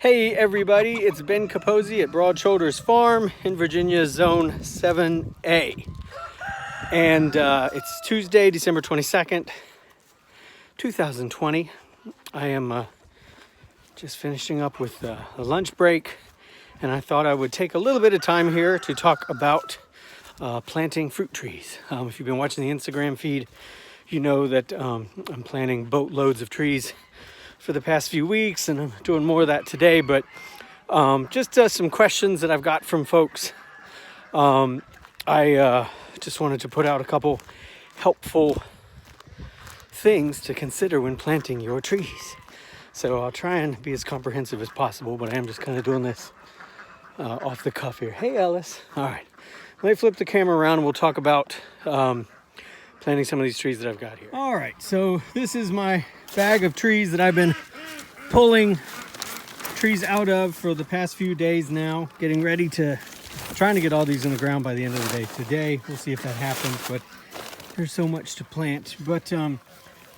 Hey everybody, it's Ben Capozzi at Broad Shoulders Farm in Virginia, Zone 7A. And it's Tuesday, December 22nd, 2020. I am just finishing up with a lunch break, and I thought I would take a little bit of time here to talk about planting fruit trees. If you've been watching the Instagram feed, you know that I'm planting boatloads of trees for the past few weeks, and I'm doing more of that today. But just some questions that I've got from folks. I just wanted to put out a couple helpful things to consider when planting your trees. So I'll try and be as comprehensive as possible, but I am just kind of doing this off the cuff here. Hey Ellis. All right, let me flip the camera around and we'll talk about planting some of these trees that I've got here. All right, so this is my bag of trees that I've been pulling trees out of for the past few days now, getting ready to, trying to get all these in the ground by the end of the day today. We'll see if that happens, but there's so much to plant. But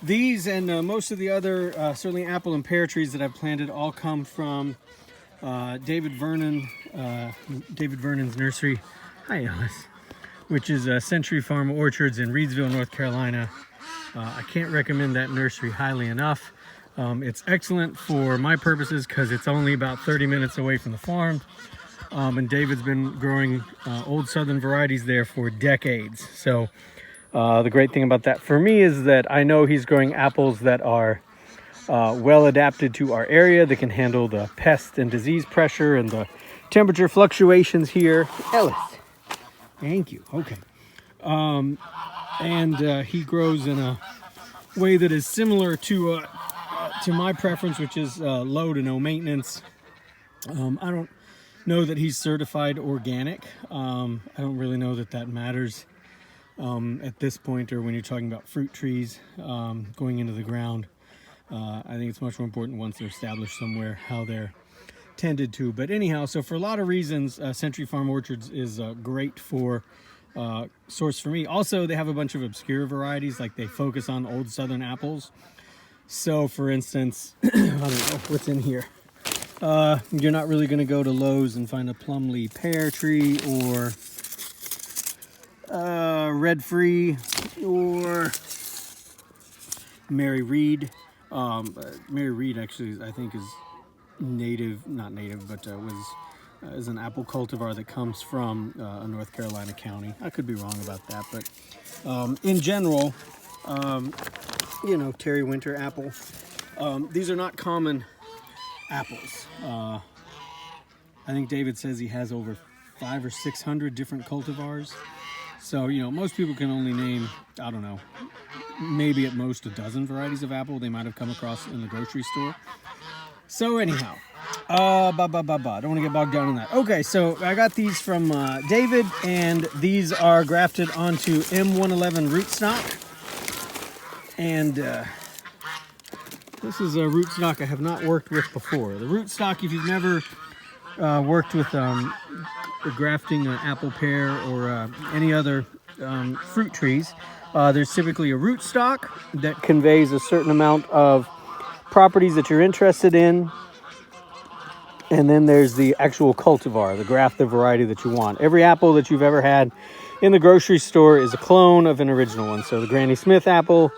these and most of the other, certainly apple and pear trees that I've planted, all come from David Vernon's nursery. Hi Alice. Which is Century Farm Orchards in Reedsville, North Carolina. I can't recommend that nursery highly enough. It's excellent for my purposes because it's only about 30 minutes away from the farm. And David's been growing old southern varieties there for decades. So the great thing about that for me is that I know he's growing apples that are well adapted to our area. They can handle the pest and disease pressure and the temperature fluctuations here. Ellis. Thank you. Okay. He grows in a way that is similar to my preference, which is low to no maintenance. I don't know that he's certified organic. I don't really know that that matters at this point, or when you're talking about fruit trees going into the ground. I think it's much more important once they're established somewhere how they're tended to. But anyhow, so for a lot of reasons, Century Farm Orchards is great for source for me. Also, they have a bunch of obscure varieties, like they focus on old southern apples. So for instance, I don't know what's in here. You're not really going to go to Lowe's and find a Plumley pear tree or Red Free or Mary Reed. Mary Reed actually I think is not native, but is an apple cultivar that comes from a North Carolina county. I could be wrong about that, but in general, you know, Terry Winter apple. These are not common apples. I think David says he has over 500 or 600 different cultivars. So, you know, most people can only name, I don't know, maybe at most a dozen varieties of apple they might have come across in the grocery store. So anyhow, don't want to get bogged down in that. Okay, so I got these from David, and these are grafted onto M111 rootstock. And this is a rootstock I have not worked with before. The rootstock, if you've never worked with grafting apple, pear, or any other fruit trees, there's typically a rootstock that conveys a certain amount of properties that you're interested in, and then there's the actual cultivar, the grafted variety that you want. Every apple that you've ever had in the grocery store is a clone of an original one. So the Granny Smith apple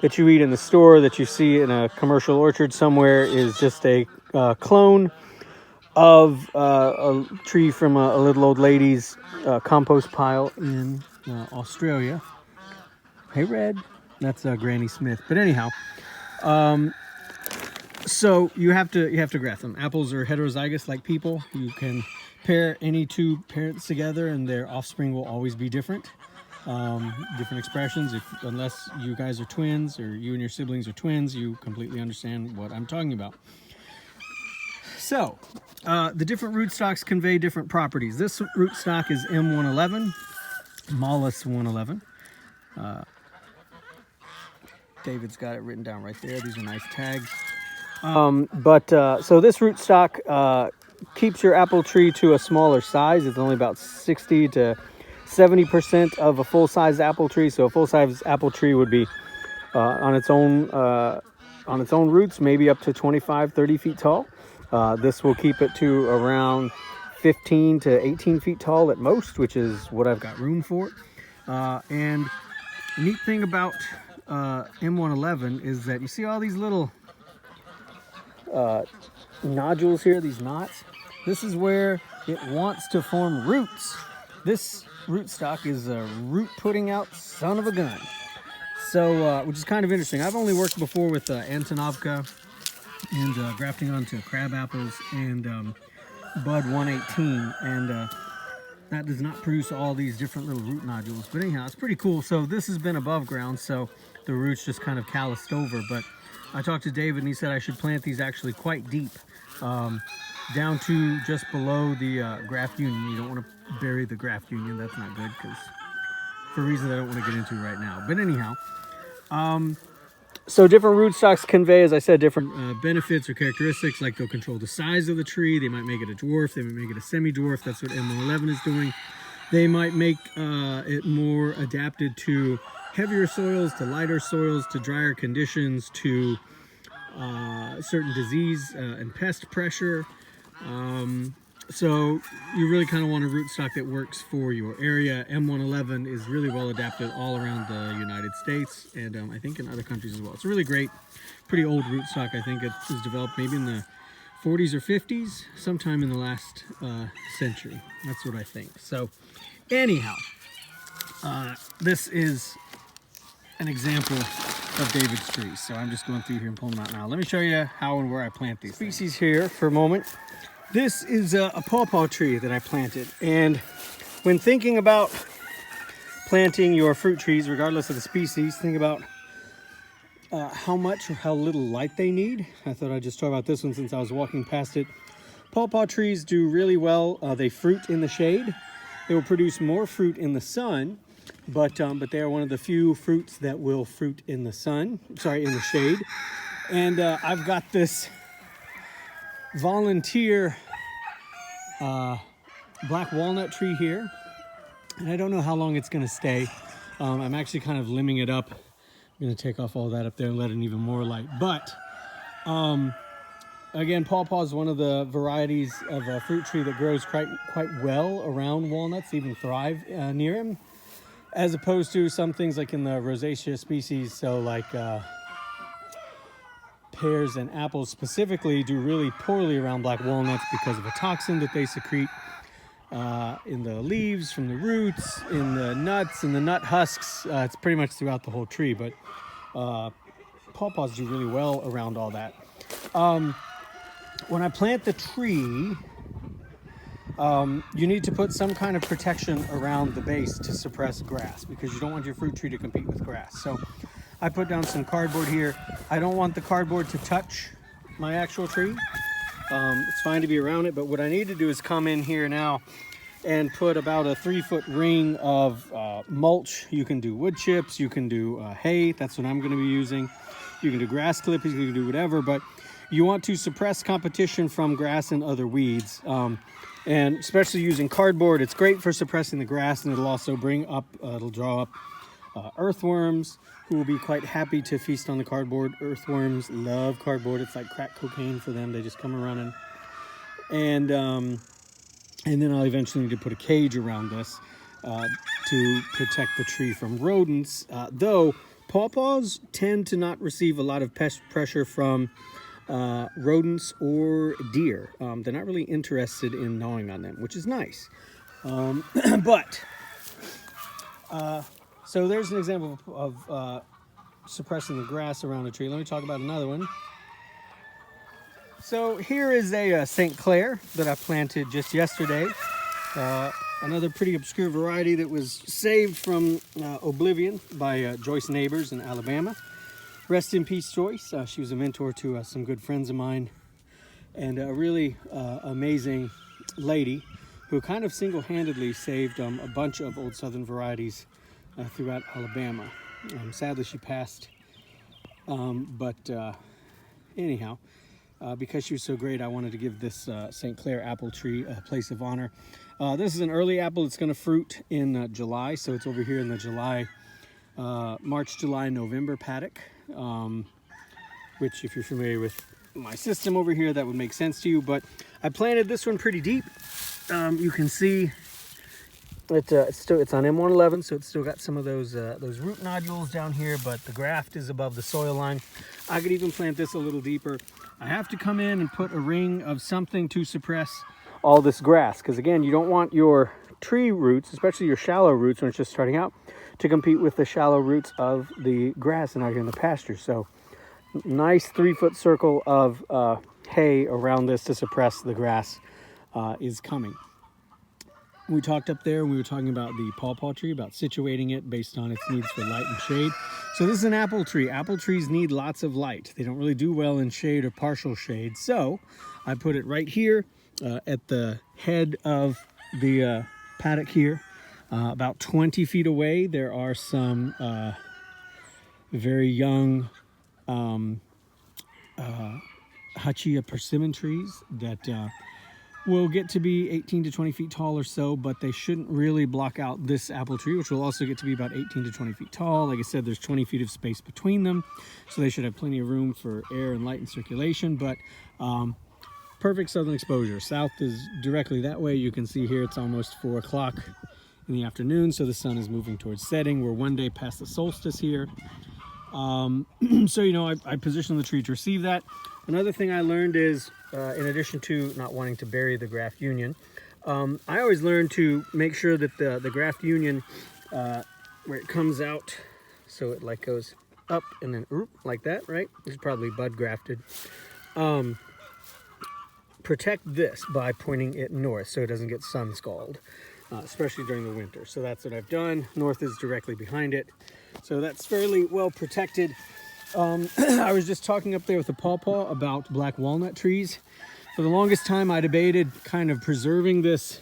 that you eat in the store, that you see in a commercial orchard somewhere, is just a clone of a tree from a little old lady's compost pile in Australia. Hey Red, that's Granny Smith. But anyhow, so you have to graft them. Apples are heterozygous like people. You can pair any two parents together and their offspring will always be different. Different expressions. Unless you guys are twins, or you and your siblings are twins, you completely understand what I'm talking about. So the different rootstocks convey different properties. This rootstock is M111, Mollis 111. David's got it written down right there. These are nice tags. So this rootstock keeps your apple tree to a smaller size. It's only about 60 to 70% of a full-size apple tree. So a full-size apple tree would be on its own roots, maybe up to 25, 30 feet tall. This will keep it to around 15 to 18 feet tall at most, which is what I've got room for. And the neat thing about M111 is that you see all these little nodules here, these knots. This is where it wants to form roots. This rootstock is a root putting out son of a gun. So, which is kind of interesting. I've only worked before with Antonovka and grafting onto crab apples and bud 118, and that does not produce all these different little root nodules. But anyhow, it's pretty cool. So this has been above ground, so the roots just kind of calloused over. But I talked to David and he said I should plant these actually quite deep, down to just below the graft union. You don't want to bury the graft union. That's not good, because for reasons I don't want to get into right now. But anyhow, so different rootstocks convey, as I said, different benefits or characteristics. Like they'll control the size of the tree. They might make it a dwarf. They might make it a semi-dwarf. That's what M111 is doing. They might make it more adapted to heavier soils, to lighter soils, to drier conditions, to certain disease and pest pressure. So you really kind of want a rootstock that works for your area. M111 is really well adapted all around the United States, and I think in other countries as well. It's a really great, pretty old rootstock. I think it was developed maybe in the 40s or 50s, sometime in the last century. That's what I think. So anyhow, this is an example of David's trees. So I'm just going through here and pulling them out now. Let me show you how and where I plant these species here for a moment. This is a pawpaw tree that I planted, and when thinking about planting your fruit trees, regardless of the species, think about how much or how little light they need. I thought I'd just talk about this one since I was walking past it. Pawpaw trees do really well. They fruit in the shade. They will produce more fruit in the sun, but they are one of the few fruits that will fruit in the sun. Sorry, in the shade. And I've got this volunteer black walnut tree here, and I don't know how long it's going to stay. I'm actually kind of limbing it up. I'm going to take off all that up there and let in even more light. But again, pawpaw is one of the varieties of a fruit tree that grows quite well around walnuts, even thrive near them, as opposed to some things like in the rosacea species. So like pears and apples specifically do really poorly around black walnuts because of a toxin that they secrete in the leaves, from the roots, in the nuts, in the nut husks. It's pretty much throughout the whole tree, but pawpaws do really well around all that. When I plant the tree, you need to put some kind of protection around the base to suppress grass, because you don't want your fruit tree to compete with grass. So I put down some cardboard here. I don't want the cardboard to touch my actual tree. It's fine to be around it, but what I need to do is come in here now and put about a 3-foot ring of mulch. You can do wood chips, you can do hay. That's what I'm going to be using. You can do grass clippings, you can do whatever, but you want to suppress competition from grass and other weeds. And especially using cardboard, it's great for suppressing the grass, and it'll also bring up, it'll draw up earthworms, who will be quite happy to feast on the cardboard. Earthworms love cardboard. It's like crack cocaine for them. They just come running. And then I'll eventually need to put a cage around this to protect the tree from rodents. Though pawpaws tend to not receive a lot of pest pressure from rodents or deer. They're not really interested in gnawing on them, which is nice. So there's an example of suppressing the grass around a tree. Let me talk about another one. So here is a St. Clair that I planted just yesterday. Another pretty obscure variety that was saved from oblivion by Joyce Neighbors in Alabama. Rest in peace, Joyce. She was a mentor to some good friends of mine, and a really amazing lady who kind of single-handedly saved a bunch of old Southern varieties throughout Alabama. Sadly, she passed, but anyhow, because she was so great, I wanted to give this St. Clair apple tree a place of honor. This is an early apple. It's going to fruit in July, so it's over here in the March, July, November paddock, which, if you're familiar with my system over here, that would make sense to you. But I planted this one pretty deep. You can see that it's on M111, so it's still got some of those root nodules down here, but the graft is above the soil line. I could even plant this a little deeper. I have to come in and put a ring of something to suppress all this grass, because again, you don't want your tree roots, especially your shallow roots when it's just starting out, to compete with the shallow roots of the grass and out here in the pasture. So nice 3-foot circle of hay around this to suppress the grass is coming. We talked up there, we were talking about the pawpaw tree, about situating it based on its needs for light and shade. So this is an apple tree. Apple trees need lots of light. They don't really do well in shade or partial shade. So I put it right here at the head of the paddock here. About 20 feet away, there are some very young Rosseyanka Persimmon trees that will get to be 18 to 20 feet tall or so, but they shouldn't really block out this apple tree, which will also get to be about 18 to 20 feet tall. Like I said, there's 20 feet of space between them, so they should have plenty of room for air and light and circulation. But perfect southern exposure. South is directly that way. You can see here it's almost 4 o'clock in the afternoon, so the sun is moving towards setting. We're one day past the solstice here. So, you know, I position the tree to receive that. Another thing I learned is, in addition to not wanting to bury the graft union, I always learn to make sure that the graft union, where it comes out, so it like goes up and then like that, right? It's probably bud grafted. Protect this by pointing it north so it doesn't get sun scald, especially during the winter. So that's what I've done. North is directly behind it. So that's fairly well protected. I was just talking up there with the pawpaw about black walnut trees. For the longest time, I debated kind of preserving this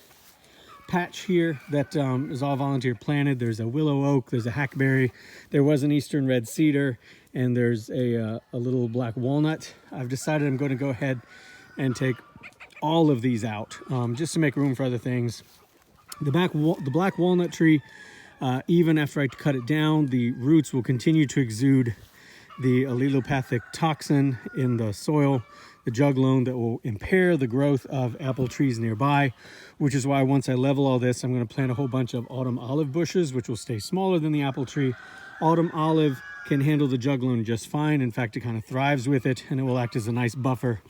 patch here that is all volunteer planted. There's a willow oak, there's a hackberry, there was an eastern red cedar, and there's a little black walnut. I've decided I'm going to go ahead and take all of these out just to make room for other things. The black walnut tree, even after I cut it down, the roots will continue to exude the allelopathic toxin in the soil, the juglone, that will impair the growth of apple trees nearby, which is why once I level all this, I'm going to plant a whole bunch of autumn olive bushes, which will stay smaller than the apple tree. Autumn olive can handle the juglone just fine. In fact, it kind of thrives with it, and it will act as a nice buffer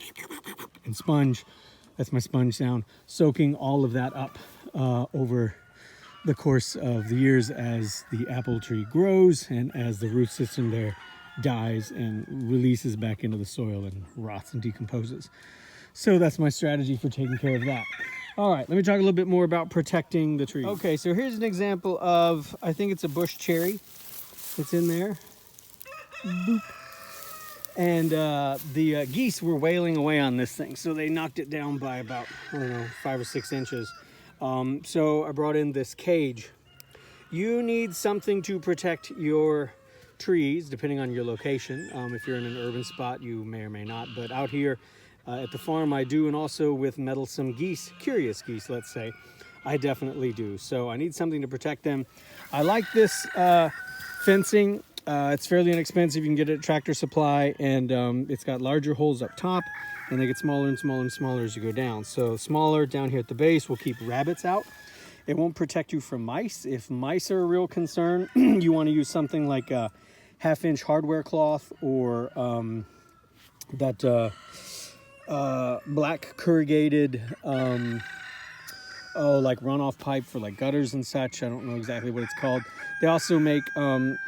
and sponge. That's my sponge sound, soaking all of that up over the course of the years as the apple tree grows and as the root system there dies and releases back into the soil and rots and decomposes. So that's my strategy for taking care of that. All right, let me talk a little bit more about protecting the tree. Okay, so here's an example of, I think it's a bush cherry that's in there. Boop. And the geese were wailing away on this thing, so they knocked it down by about, I don't know, 5 or 6 inches. So I brought in this cage. You need something to protect your trees, depending on your location. If you're in an urban spot, you may or may not. But out here at the farm, I do, and also with meddlesome geese, curious geese, let's say, I definitely do. So I need something to protect them. I like this fencing. It's fairly inexpensive. You can get it at Tractor Supply, and it's got larger holes up top, and they get smaller and smaller and smaller as you go down. So smaller down here at the base will keep rabbits out. It won't protect you from mice. If mice are a real concern, you want to use something like a 1/2-inch hardware cloth, or that black corrugated like runoff pipe for like gutters and such. I don't know exactly what it's called. They also make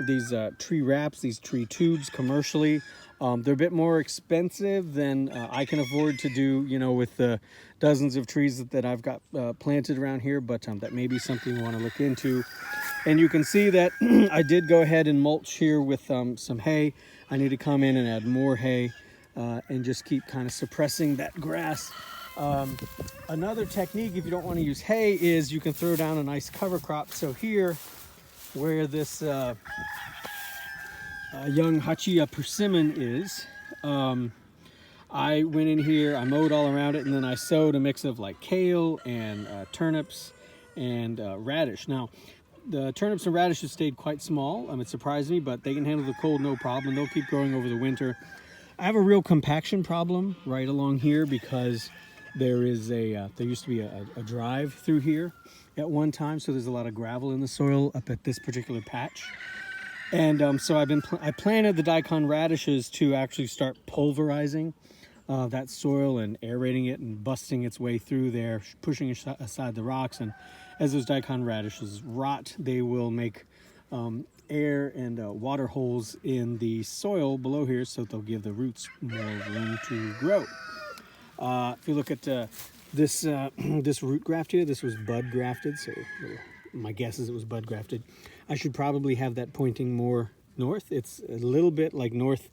these tree wraps, these tree tubes commercially. They're a bit more expensive than I can afford to do, you know, with the dozens of trees that I've got planted around here, but that may be something you want to look into. And you can see that I did go ahead and mulch here with some hay. I need to come in and add more hay and just keep kind of suppressing that grass. Another technique, if you don't want to use hay, is you can throw down a nice cover crop. So here, where this young Rosseyanka Persimmon is, I went in here, I mowed all around it, and then I sowed a mix of like kale and turnips and radish. Now, the turnips and radishes stayed quite small. It surprised me, but they can handle the cold no problem. They'll keep growing over the winter. I have a real compaction problem right along here because there is there used to be a drive through here at one time, so there's a lot of gravel in the soil up at this particular patch. And so I planted the daikon radishes to actually start pulverizing that soil and aerating it and busting its way through there, pushing aside the rocks. And as those daikon radishes rot, they will make air and water holes in the soil below here, so they'll give the roots more room to grow. If you look at this this root graft here, this was bud grafted, so my guess is it was bud grafted. I should probably have that pointing more north. It's a little bit like north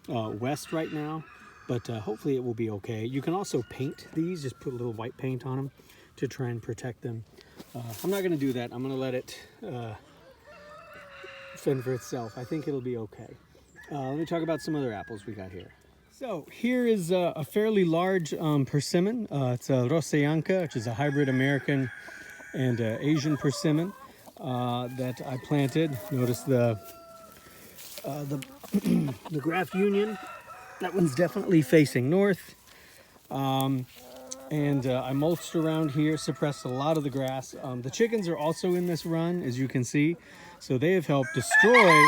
west right now, but hopefully it will be okay. You can also paint these, just put a little white paint on them to try and protect them. I'm not going to do that. I'm going to let it fend for itself. I think it'll be okay. Let me talk about some other apples we got here. So here is a fairly large persimmon. It's a Rosseyanka, which is a hybrid American and Asian persimmon that I planted. Notice the graft union. That one's definitely facing north. And I mulched around here, suppressed a lot of the grass. The chickens are also in this run, as you can see. So they have helped destroy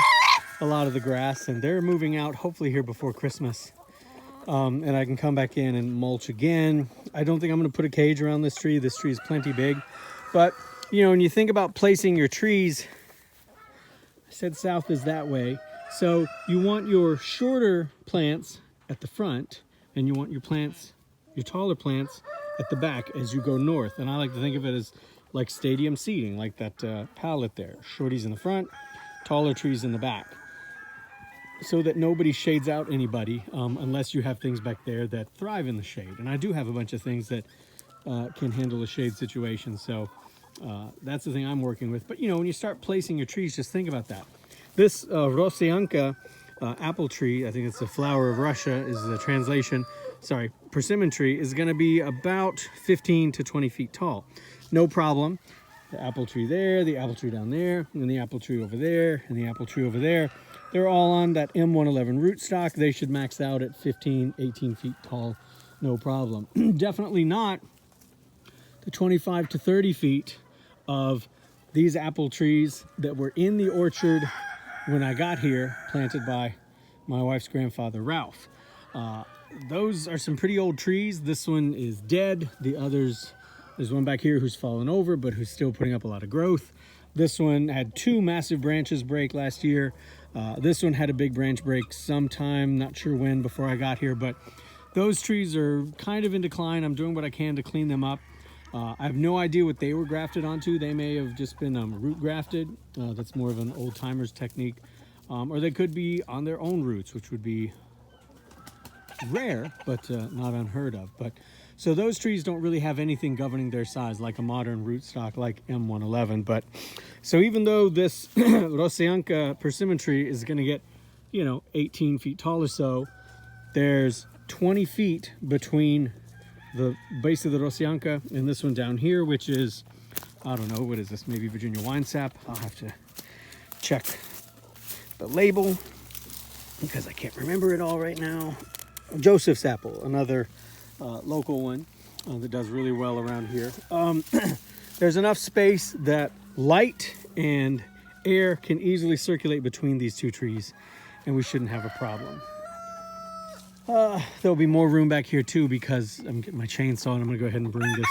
a lot of the grass, and they're moving out hopefully here before Christmas. And I can come back in and mulch again. I don't think I'm going to put a cage around this tree. This tree is plenty big. But, you know, when you think about placing your trees, I said south is that way. So you want your shorter plants at the front, and you want your plants, your taller plants, at the back as you go north. And I like to think of it as like stadium seating, like that palette there. Shorties in the front, taller trees in the back, so that nobody shades out anybody unless you have things back there that thrive in the shade. And I do have a bunch of things that can handle a shade situation. So that's the thing I'm working with. But, you know, when you start placing your trees, just think about that. This Rosseyanka apple tree, I think it's the flower of Russia is the translation. Sorry, persimmon tree is going to be about 15 to 20 feet tall. No problem. The apple tree there, the apple tree down there, and the apple tree over there, and the apple tree over there. They're all on that M111 rootstock. They should max out at 15, 18 feet tall. No problem. Definitely not the 25 to 30 feet of these apple trees that were in the orchard when I got here, planted by my wife's grandfather, Ralph. Those are some pretty old trees. This one is dead. The others, there's one back here who's fallen over, but who's still putting up a lot of growth. This one had 2 massive branches break last year. This one had a big branch break sometime, not sure when, before I got here, but those trees are kind of in decline. I'm doing what I can to clean them up. I have no idea what they were grafted onto. They may have just been root grafted. That's more of an old timer's technique. Or they could be on their own roots, which would be rare, but not unheard of. But so those trees don't really have anything governing their size like a modern rootstock like M111. But so even though this Rosseyanka persimmon tree is going to get, you know, 18 feet tall or so, there's 20 feet between the base of the Rosseyanka and this one down here, which is, I don't know, what is this? Maybe Virginia wine sap. I'll have to check the label because I can't remember it all right now. Joseph's apple, another local one that does really well around here. There's enough space that light and air can easily circulate between these 2 trees, and we shouldn't have a problem. There'll be more room back here too because I'm getting my chainsaw and I'm gonna go ahead and bring this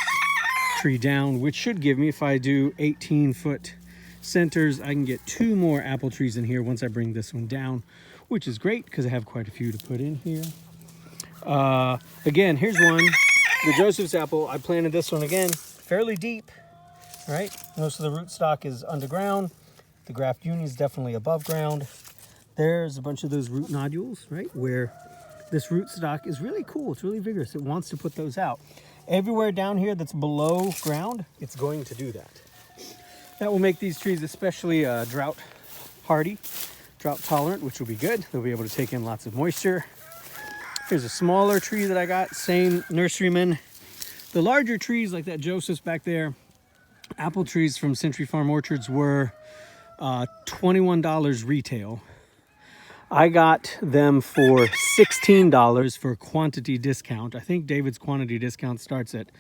tree down, which should give me, if I do 18-foot centers, I can get 2 more apple trees in here once I bring this one down, which is great because I have quite a few to put in here. Again, here's one, the Joseph's apple. I planted this one again, fairly deep, right? Most of the rootstock is underground. The graft union is definitely above ground. There's a bunch of those root nodules, right? Where this rootstock is really cool. It's really vigorous. It wants to put those out. Everywhere down here that's below ground, it's going to do that. That will make these trees especially drought hardy, drought tolerant, which will be good. They'll be able to take in lots of moisture. Here's a smaller tree that I got, same nurseryman. The larger trees like that Joseph's back there, apple trees from Century Farm Orchards, were $21 retail. I got them for $16 for quantity discount. I think David's quantity discount starts at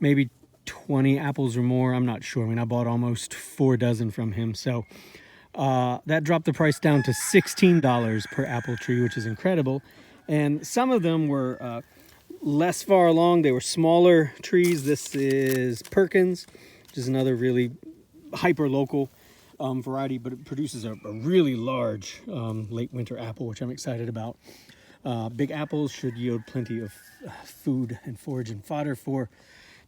maybe 20 apples or more. I'm not sure. I mean, I bought almost 4 dozen from him. So that dropped the price down to $16 per apple tree, which is incredible. And some of them were less far along. They were smaller trees. This is Perkins, which is another really hyper local variety, but it produces a really large late winter apple, which I'm excited about. Big apples should yield plenty of food and forage and fodder for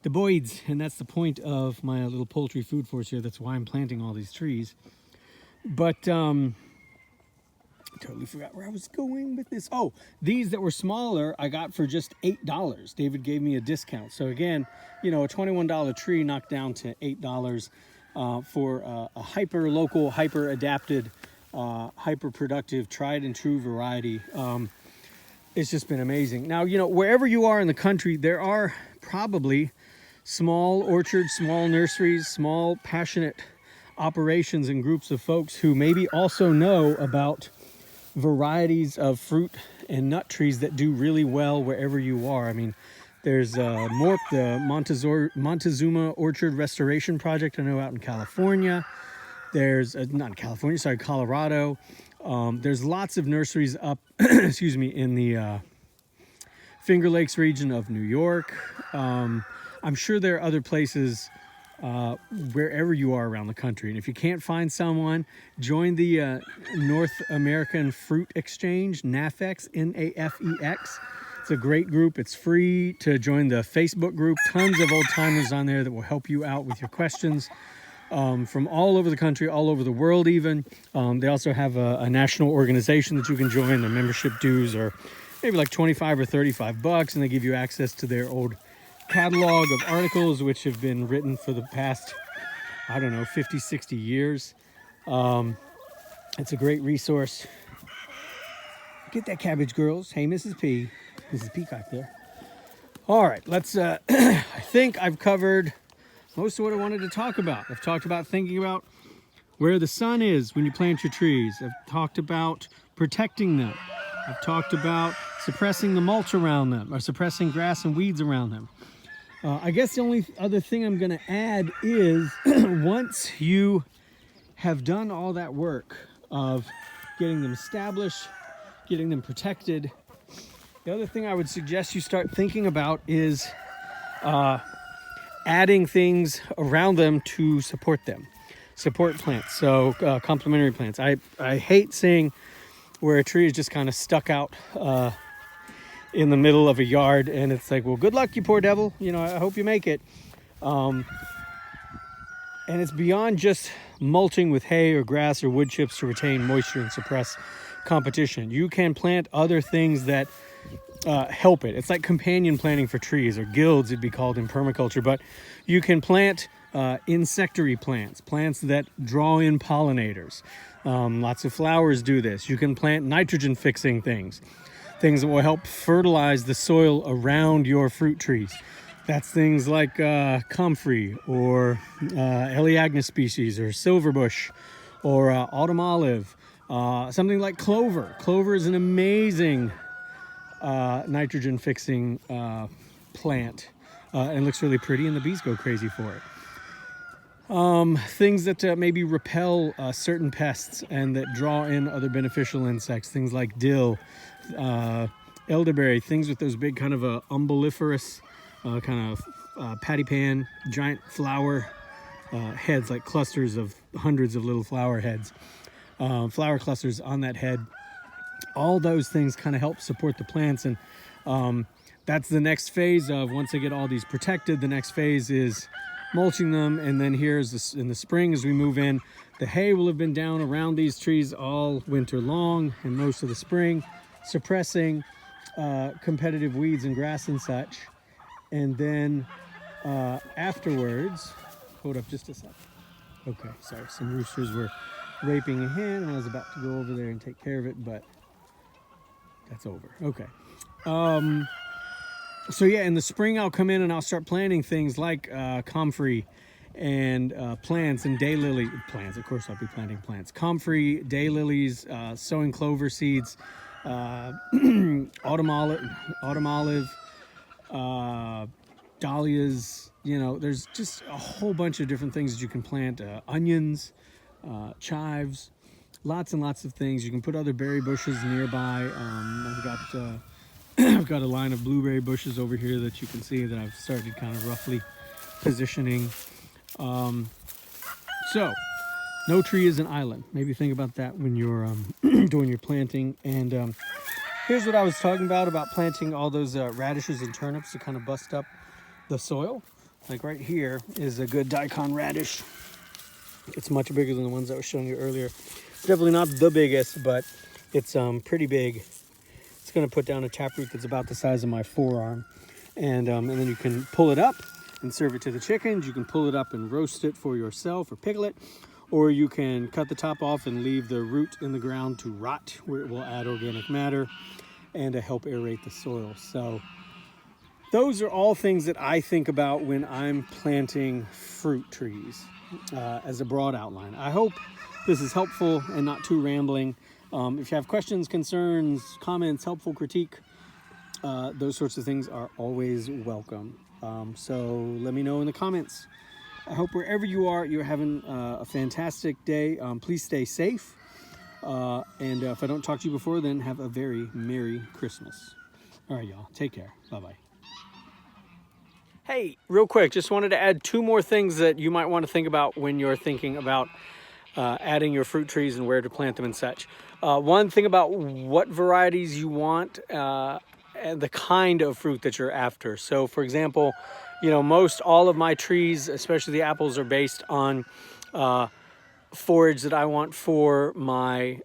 the boys, and that's the point of my little poultry food forest here. That's why I'm planting all these trees. But totally forgot where I was going with this. Oh, these that were smaller I got for just $8. David gave me a discount. So again, you know, a $21 tree knocked down to $8 for a hyper local, hyper adapted, hyper productive, tried and true variety. It's just been amazing. Now, you know, wherever you are in the country, there are probably small orchards, small nurseries, small passionate operations and groups of folks who maybe also know about varieties of fruit and nut trees that do really well wherever you are. I mean, there's MORP, the Montezuma Orchard Restoration Project, I know, out in California. There's, not in California, sorry, Colorado. There's lots of nurseries up, excuse me, in the Finger Lakes region of New York. I'm sure there are other places wherever you are around the country. And if you can't find someone, join the North American Fruit Exchange, NAFEX, N-A-F-E-X. It's a great group. It's free to join the Facebook group. Tons of old timers on there that will help you out with your questions from all over the country, all over the world even. They also have a national organization that you can join. Their membership dues are maybe like 25 or 35 bucks, and they give you access to their old catalog of articles which have been written for the past, I don't know, 50, 60 years. It's a great resource. Get that cabbage, girls. Hey, Mrs. P. Mrs. Peacock there. All right, let's, I think I've covered most of what I wanted to talk about. I've talked about thinking about where the sun is when you plant your trees. I've talked about protecting them. I've talked about suppressing the mulch around them, or suppressing grass and weeds around them. I guess the only other thing I'm going to add is once you have done all that work of getting them established, getting them protected, the other thing I would suggest you start thinking about is adding things around them to support them. Support plants, so complementary plants. I hate seeing where a tree is just kind of stuck out in the middle of a yard, and it's like, well, good luck, you poor devil. You know, I hope you make it. And it's beyond just mulching with hay or grass or wood chips to retain moisture and suppress competition. You can plant other things that help it. It's like companion planting for trees, or guilds it'd be called in permaculture, but you can plant insectary plants, plants that draw in pollinators. Lots of flowers do this. You can plant nitrogen fixing things that will help fertilize the soil around your fruit trees. That's things like comfrey, or Elaeagnus species, or silverbush, or autumn olive. Something like clover. Clover is an amazing nitrogen fixing plant, and looks really pretty, and the bees go crazy for it. Things that maybe repel certain pests and that draw in other beneficial insects. Things like dill, elderberry, things with those big kind of umbelliferous kind of patty pan, giant flower heads, like clusters of hundreds of little flower heads, flower clusters on that head. All those things kind of help support the plants, and that's the next phase of, once they get all these protected, the next phase is mulching them. And then here's this, in the spring, as we move in, the hay will have been down around these trees all winter long and most of the spring, suppressing competitive weeds and grass and such. And then afterwards, hold up just a sec. Okay, sorry, some roosters were raping a hen, and I was about to go over there and take care of it, but that's over. Okay. So yeah, in the spring I'll come in and I'll start planting things like comfrey and plants and daylily plants. Of course, I'll be planting plants. Comfrey, daylilies, sowing clover seeds, autumn olive, dahlias. You know, there's just a whole bunch of different things that you can plant. Onions, chives, lots and lots of things. You can put other berry bushes nearby. I've got I've got a line of blueberry bushes over here that you can see that I've started kind of roughly positioning. So no tree is an island. Maybe think about that when you're doing your planting. And here's what I was talking about planting all those radishes and turnips to kind of bust up the soil. Like right here is a good daikon radish. It's much bigger than the ones I was showing you earlier. It's definitely not the biggest, but it's pretty big. It's going to put down a taproot that's about the size of my forearm. And then you can pull it up and serve it to the chickens. You can pull it up and roast it for yourself or pickle it. Or you can cut the top off and leave the root in the ground to rot, where it will add organic matter and to help aerate the soil. So those are all things that I think about when I'm planting fruit trees as a broad outline. I hope this is helpful and not too rambling. If you have questions, concerns, comments, helpful critique, those sorts of things are always welcome. So let me know in the comments. I hope wherever you are, you're having a fantastic day. Please stay safe. And if I don't talk to you before, then have a very Merry Christmas. All right, y'all. Take care. Bye-bye. Hey, real quick, just wanted to add 2 more things that you might want to think about when you're thinking about adding your fruit trees and where to plant them and such. One thing about what varieties you want and the kind of fruit that you're after. So for example, you know, most all of my trees, especially the apples, are based on forage that I want for my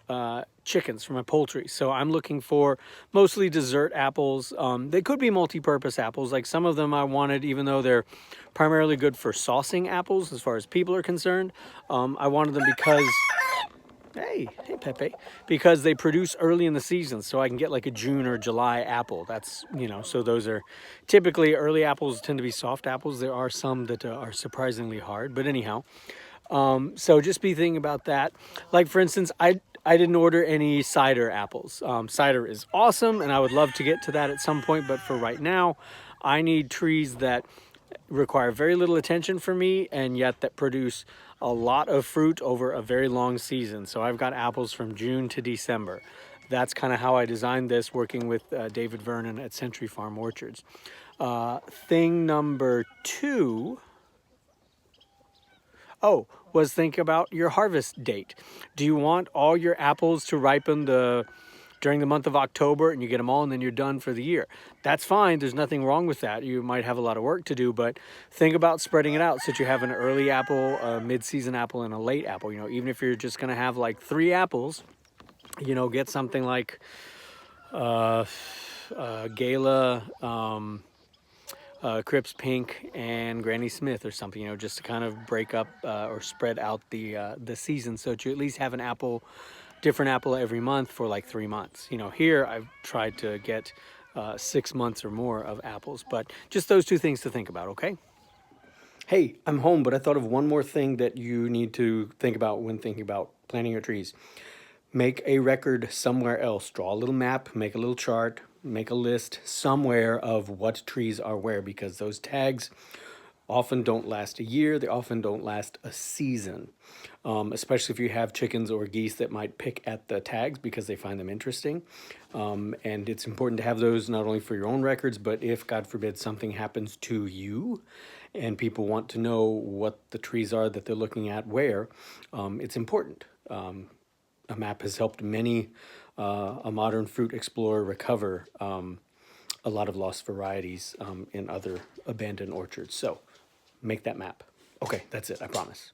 chickens, for my poultry. So I'm looking for mostly dessert apples. They could be multi-purpose apples. Like some of them I wanted, even though they're primarily good for saucing apples as far as people are concerned. I wanted them because, hey Pepe, because they produce early in the season, so I can get like a June or July apple. That's, you know, so those are typically early apples tend to be soft apples. There are some that are surprisingly hard, but anyhow. So just be thinking about that. Like for instance, I didn't order any cider apples. Cider is awesome and I would love to get to that at some point, but for right now, I need trees that require very little attention from me and yet that produce a lot of fruit over a very long season. So I've got apples from June to December. That's kind of how I designed this, working with David Vernon at Century Farm Orchards. Thing number 2, was think about your harvest date. Do you want all your apples to ripen during the month of October and you get them all and then you're done for the year? That's fine. There's nothing wrong with that. You might have a lot of work to do, but think about spreading it out so that you have an early apple, a mid-season apple, and a late apple. You know, even if you're just going to have like 3 apples, you know, get something like Gala, Crips Pink, and Granny Smith or something, you know, just to kind of break up or spread out the season so that you at least have an apple, different apple every month for like 3 months. You know, here I've tried to get 6 months or more of apples, but just those 2 things to think about, okay? Hey, I'm home, but I thought of one more thing that you need to think about when thinking about planting your trees. Make a record somewhere else. Draw a little map, make a little chart, make a list somewhere of what trees are where, because those tags often don't last a year. They often don't last a season, especially if you have chickens or geese that might pick at the tags because they find them interesting. And it's important to have those not only for your own records, but if, God forbid, something happens to you and people want to know what the trees are that they're looking at where, it's important. A map has helped many a modern fruit explorer recover a lot of lost varieties in other abandoned orchards. So make that map. Okay, that's it, I promise.